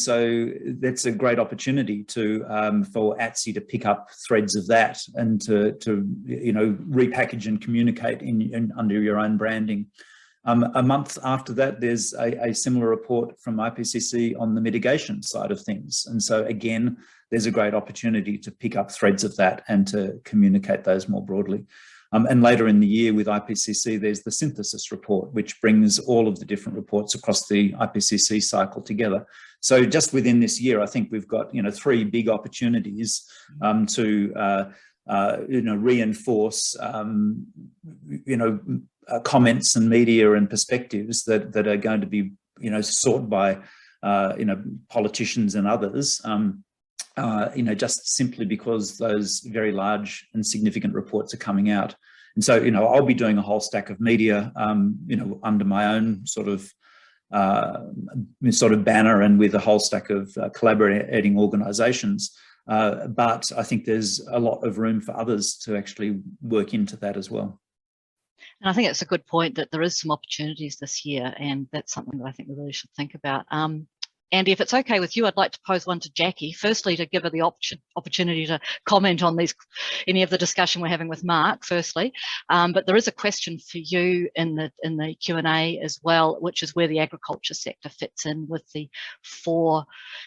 so that's a great opportunity to for ATSE to pick up threads of that and to you know, repackage and communicate in under your own branding. A month after that, there's a similar report from IPCC on the mitigation side of things. And so again, there's a great opportunity to pick up threads of that and to communicate those more broadly. And later in the year with IPCC, there's the synthesis report, which brings all of the different reports across the IPCC cycle together. So just within this year, I think we've got, you know, 3 big opportunities to you know, reinforce, you know, comments and media and perspectives that are going to be, you know, sought by, you know, politicians and others, you know, just simply because those very large and significant reports are coming out. And so, you know, I'll be doing a whole stack of media, you know, under my own sort of banner and with a whole stack of collaborating organisations. But I think there's a lot of room for others to actually work into that as well. And I think it's a good point that there is some opportunities this year, and that's something that I think we really should think about. Andy, if it's okay with you, I'd like to pose one to Jackie, firstly to give her the opportunity to comment on any of the discussion we're having with Mark, firstly. But there is a question for you in the Q&A as well, which is where the agriculture sector fits in with the 4.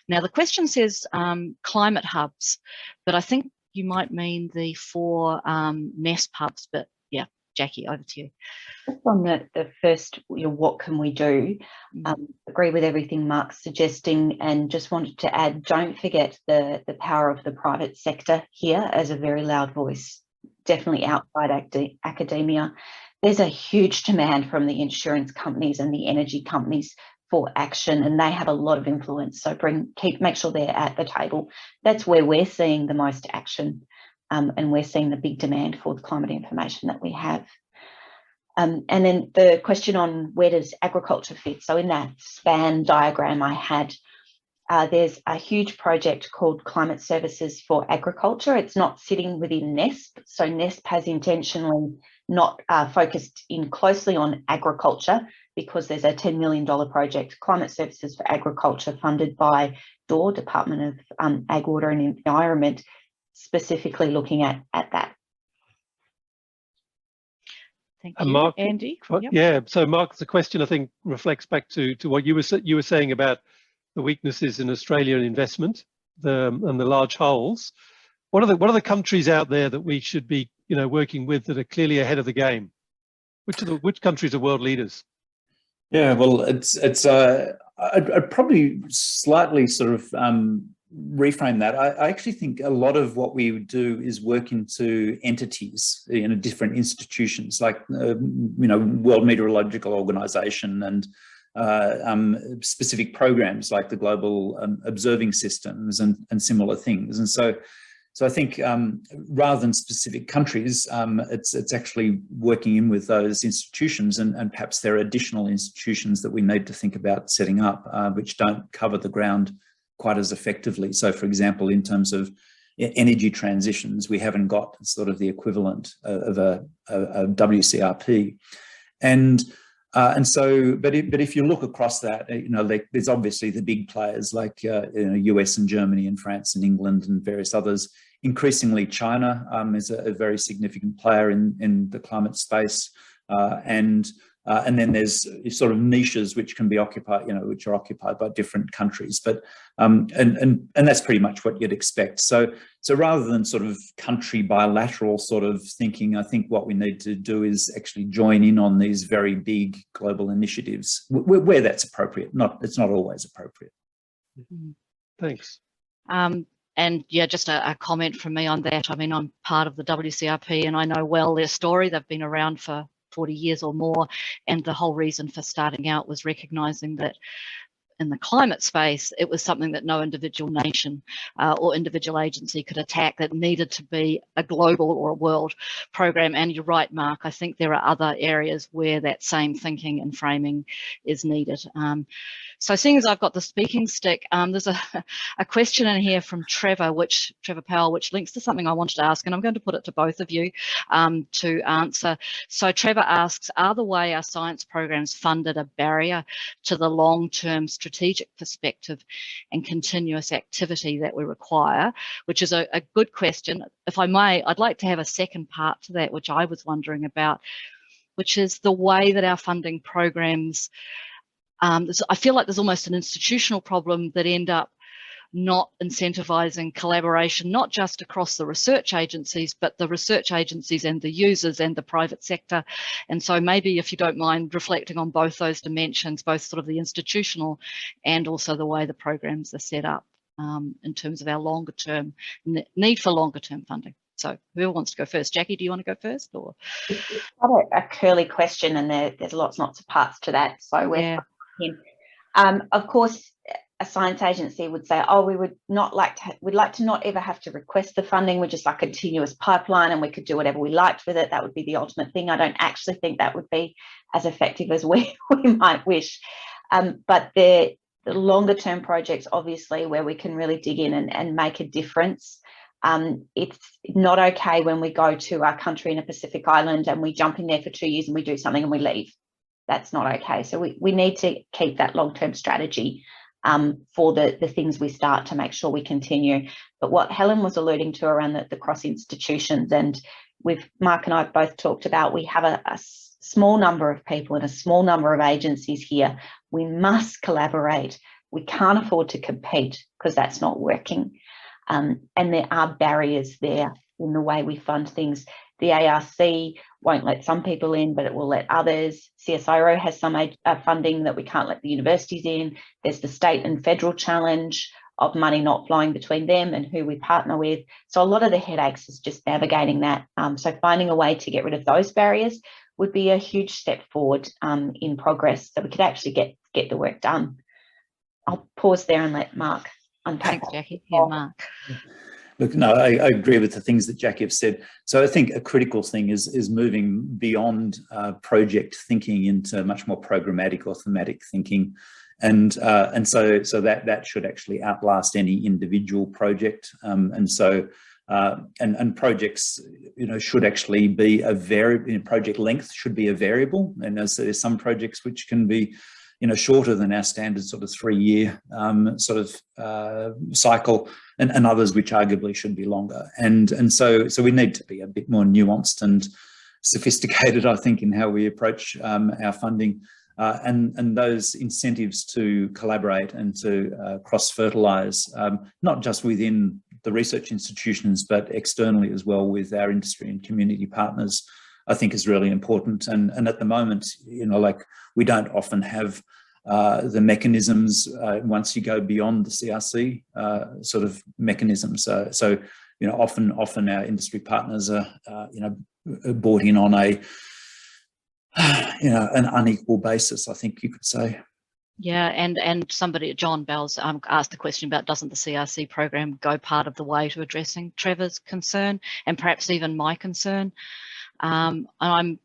Now, the question says climate hubs, but I think you might mean the 4 NESP hubs, but yeah. Jackie, over to you. Just on the first, you know, what can we do? Agree with everything Mark's suggesting, and just wanted to add, don't forget the power of the private sector here as a very loud voice, definitely outside academia. There's a huge demand from the insurance companies and the energy companies for action, and they have a lot of influence. So make sure they're at the table. That's where we're seeing the most action. And we're seeing the big demand for the climate information that we have. And then the question on where does agriculture fit? So in that span diagram I had, there's a huge project called Climate Services for Agriculture. It's not sitting within NESP. So NESP has intentionally not focused in closely on agriculture, because there's a $10 million project, Climate Services for Agriculture, funded by DOR, Department of Ag, Water and Environment, specifically looking at that. Thank you, Mark, Andy. Yep. Yeah, so Mark, the question I think reflects back to what you were saying about the weaknesses in Australian investment and the large holes. What are the countries out there that we should be, you know, working with that are clearly ahead of the game Which countries are world leaders? Yeah, well, I'd probably slightly sort of reframe that. I actually think a lot of what we do is work into entities, different institutions like, World Meteorological Organization and specific programs like the Global Observing Systems and similar things. And so I think rather than specific countries, it's actually working in with those institutions, and perhaps there are additional institutions that we need to think about setting up, which don't cover the ground quite as effectively. So, for example, in terms of energy transitions, we haven't got sort of the equivalent of a WCRP, and so, but if you look across that, there's obviously the big players like US and Germany and France and England and various others. Increasingly, China is a very significant player in the climate space, and then there's sort of niches which can be occupied, which are occupied by different countries. But and that's pretty much what you'd expect. So rather than sort of country bilateral sort of thinking, I think what we need to do is actually join in on these very big global initiatives where that's appropriate. It's not always appropriate. Thanks. And yeah, just a comment from me on that. I mean, I'm part of the WCRP and I know well their story. They've been around for 40 years or more. And the whole reason for starting out was recognizing that in the climate space, it was something that no individual nation or individual agency could attack, that needed to be a global or a world program. And you're right, Mark, I think there are other areas where that same thinking and framing is needed. So seeing as I've got the speaking stick, there's a question in here from Trevor Powell, which links to something I wanted to ask, and I'm going to put it to both of you to answer. So Trevor asks, are the way our science programs funded a barrier to the long-term strategic perspective and continuous activity that we require? Which is a good question. If I may, I'd like to have a second part to that, which I was wondering about, which is the way that our funding programs, I feel like there's almost an institutional problem that end up not incentivizing collaboration, not just across the research agencies, but the research agencies and the users and the private sector. And so maybe if you don't mind reflecting on both those dimensions, both sort of the institutional and also the way the programs are set up in terms of our longer term need for longer term funding. So whoever wants to go first? Jackie, do you want to go first? Or a curly question, and there's lots of parts to that. So we're of course, a science agency would say, oh, we'd like to not ever have to request the funding. We're just like a continuous pipeline and we could do whatever we liked with it. That would be the ultimate thing. I don't actually think that would be as effective as we might wish. But the longer term projects, obviously, where we can really dig in and make a difference. It's not okay when we go to our country in a Pacific island and we jump in there for 2 years and we do something and we leave. That's not okay. So we need to keep that long-term strategy for the things we start to make sure we continue. But what Helen was alluding to around the cross institutions, and Mark and I have both talked about, we have a small number of people and a small number of agencies here. We must collaborate. We can't afford to compete because that's not working. And there are barriers there in the way we fund things. The ARC won't let some people in, but it will let others. CSIRO has some funding that we can't let the universities in. There's the state and federal challenge of money not flowing between them and who we partner with. So a lot of the headaches is just navigating that. So finding a way to get rid of those barriers would be a huge step forward in progress, so we could actually get the work done. I'll pause there and let Mark unpack. Thanks, Jackie. Yeah, Mark. Look, no, I agree with the things that Jackie have said. So I think a critical thing is moving beyond project thinking into much more programmatic or thematic thinking, and so that should actually outlast any individual project. And projects, should actually be a variable. Project length should be a variable, and there's some projects which can be shorter than our standard sort of 3-year cycle, and others which arguably should be longer. And so we need to be a bit more nuanced and sophisticated, I think, in how we approach our funding, and those incentives to collaborate and to cross-fertilise, not just within the research institutions, but externally as well with our industry and community partners, I think is really important. And at the moment, you know, like we don't often have the mechanisms once you go beyond the CRC sort of mechanisms. So you know, often our industry partners are you know, brought in on a you know, an unequal basis, I think you could say. Yeah, and somebody, John Bell's asked the question about, doesn't the CRC program go part of the way to addressing Trevor's concern and perhaps even my concern? And I'm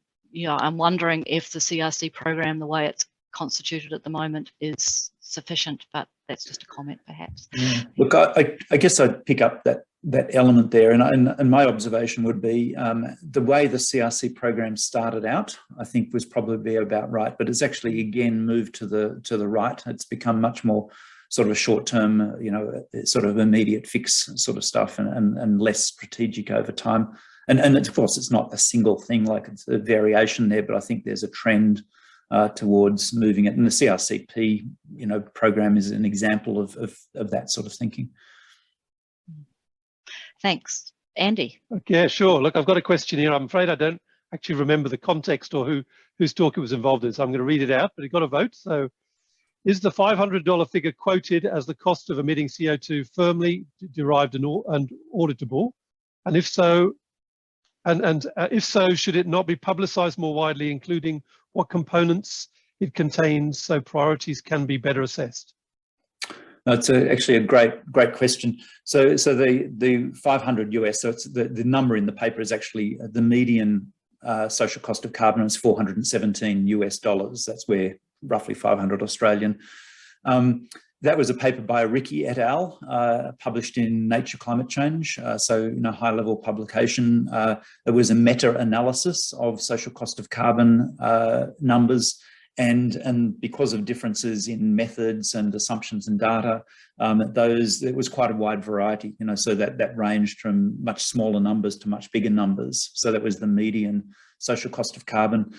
wondering if the CRC program, the way it's constituted at the moment, is sufficient, but that's just a comment perhaps. Yeah. Look, I guess I'd pick up that element there, and my observation would be the way the CRC program started out, I think, was probably about right, but it's actually again moved to the right. It's become much more sort of a short-term, you know, sort of immediate fix sort of stuff, and less strategic over time. And of course, it's not a single thing, like it's a variation there, but I think there's a trend towards moving it. And the CRCP, you know, program is an example of that sort of thinking. Thanks. Andy? Okay, sure. Look, I've got a question here. I'm afraid I don't actually remember the context or whose talk it was involved in, so I'm going to read it out, but it got a vote. So, is the $500 figure quoted as the cost of emitting CO2 firmly derived and auditable? And if so, if so, should it not be publicised more widely, including what components it contains, so priorities can be better assessed? It's actually a great question. So the 500 US, so it's the number in the paper is actually the median social cost of carbon is $417 US. That's where roughly 500 Australian. That was a paper by Ricky et al. Published in Nature Climate Change. So, you know, high level publication. It was a meta-analysis of social cost of carbon numbers. And because of differences in methods and assumptions and data, it was quite a wide variety, you know, so that ranged from much smaller numbers to much bigger numbers. So that was the median social cost of carbon.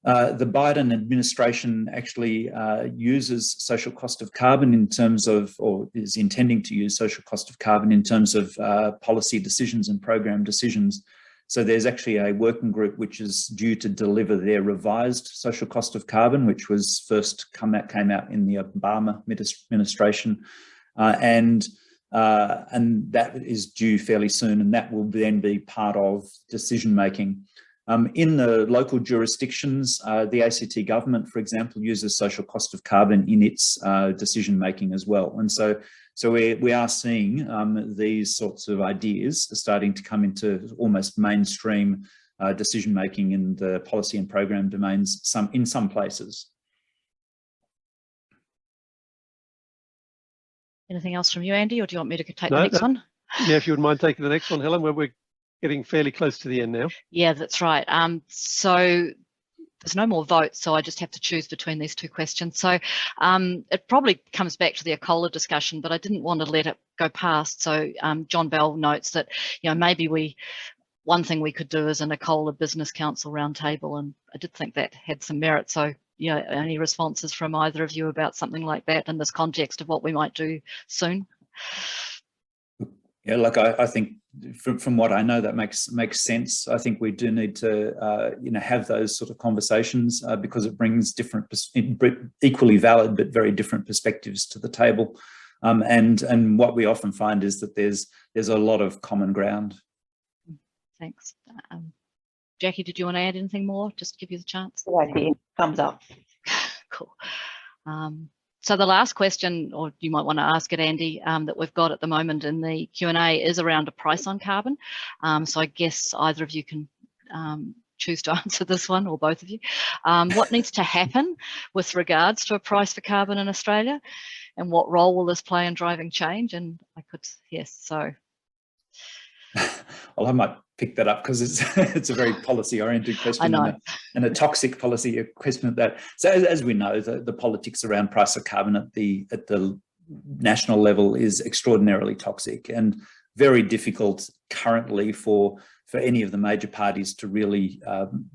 The Biden administration actually uses social cost of carbon in terms of, or is intending to use social cost of carbon in terms of policy decisions and program decisions. So there's actually a working group which is due to deliver their revised social cost of carbon, which was first came out in the Obama administration, and that is due fairly soon, and that will then be part of decision making. In the local jurisdictions, the ACT government, for example, uses social cost of carbon in its decision making as well, and so we are seeing these sorts of ideas starting to come into almost mainstream decision making in the policy and program domains in some places. Anything else from you, Andy, or do you want me to take the next one? Yeah, if you wouldn't mind taking the next one, Helen, where we're getting fairly close to the end now. Yeah, that's right. So there's no more votes, so I just have to choose between these two questions. So it probably comes back to the ECOLA discussion, but I didn't want to let it go past. So John Bell notes that, you know, maybe one thing we could do is an ECOLA Business Council roundtable, and I did think that had some merit. So, you know, any responses from either of you about something like that in this context of what we might do soon? Yeah, like I think from what I know, that makes sense. I think we do need to you know, have those sort of conversations because it brings equally valid but very different perspectives to the table. And what we often find is that there's a lot of common ground. Thanks. Jackie, did you want to add anything more? Just give you the chance. Thumbs up. Cool. So the last question, or you might want to ask it, Andy, that we've got at the moment in the Q&A is around a price on carbon. So I guess either of you can choose to answer this one, or both of you. What needs to happen with regards to a price for carbon in Australia, and what role will this play in driving change? And so. Well, I might pick that up because it's a very policy-oriented question and a toxic policy question at that. So as we know, the politics around price of carbon at the national level is extraordinarily toxic and very difficult currently for any of the major parties to really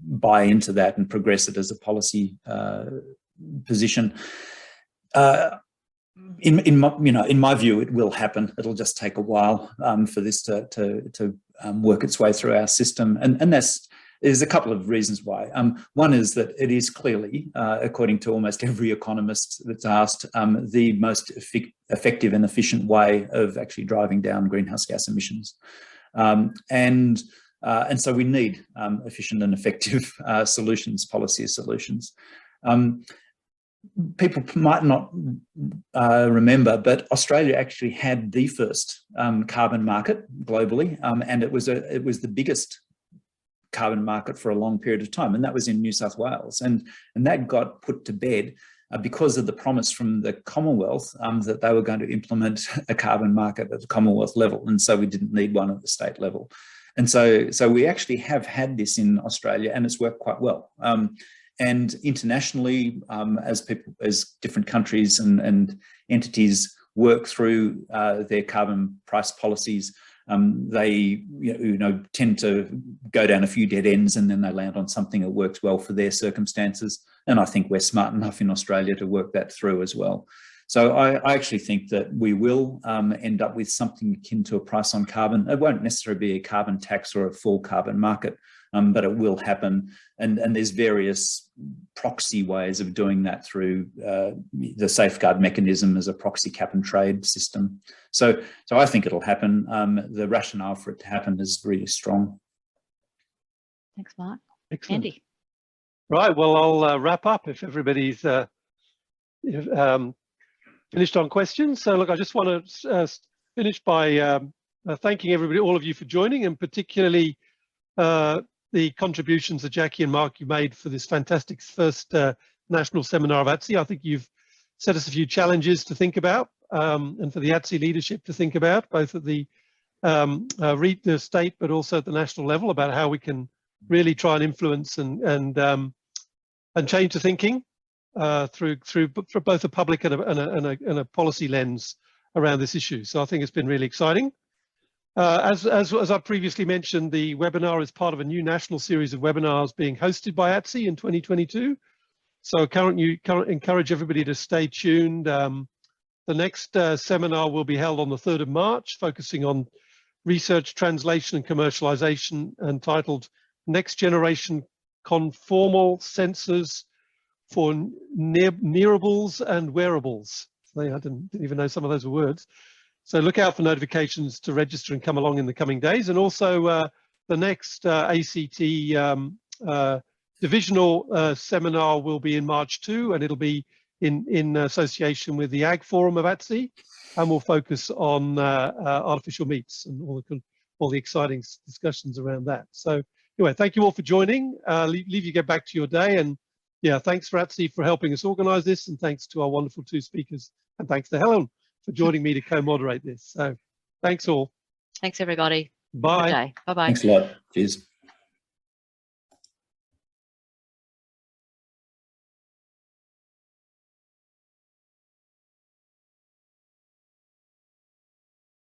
buy into that and progress it as a policy position. In my view, it will happen. It'll just take a while for this to work its way through our system, and that's There's a couple of reasons why. One is that it is clearly, according to almost every economist that's asked, the most effective and efficient way of actually driving down greenhouse gas emissions. And so we need efficient and effective solutions, policy solutions. People might not remember, but Australia actually had the first carbon market globally, and it was the biggest carbon market for a long period of time, and that was in New South Wales, and that got put to bed because of the promise from the Commonwealth that they were going to implement a carbon market at the Commonwealth level, and so we didn't need one at the state level. And so we actually have had this in Australia, and it's worked quite well. And internationally, as different countries and entities work through their carbon price policies, they tend to go down a few dead ends, and then they land on something that works well for their circumstances. And I think we're smart enough in Australia to work that through as well. So I actually think that we will end up with something akin to a price on carbon. It won't necessarily be a carbon tax or a full carbon market, but it will happen. And there's various proxy ways of doing that through the safeguard mechanism as a proxy cap and trade system. So I think it'll happen. The rationale for it to happen is really strong. Thanks, Mark. Excellent. Andy. Right, well, I'll wrap up if everybody's finished on questions. So look, I just want to finish by thanking everybody, all of you for joining, and particularly the contributions that Jackie and Mark you made for this fantastic first national seminar of ATSE. I think you've set us a few challenges to think about, and for the ATSE leadership to think about, both at the state but also at the national level, about how we can really try and influence and change the thinking through both a public and a policy lens around this issue. So I think it's been really exciting. As I previously mentioned, the webinar is part of a new national series of webinars being hosted by ATSE in 2022. So encourage everybody to stay tuned. The next seminar will be held on the 3rd of March, focusing on research, translation and commercialization, entitled Next Generation Conformal Sensors for Nearables and Wearables. I didn't even know some of those were words. So look out for notifications to register and come along in the coming days. And also the next ACT divisional seminar will be in March 2, and it'll be in association with the Ag Forum of ATSE, and we'll focus on artificial meats and all the exciting discussions around that. So anyway, thank you all for joining. Leave you get back to your day, and yeah, thanks for ATSE for helping us organise this, and thanks to our wonderful 2 speakers, and thanks to Helen for joining me to co-moderate this. So thanks all. Thanks, everybody. Bye. Good day. Bye-bye. Thanks a lot. Cheers.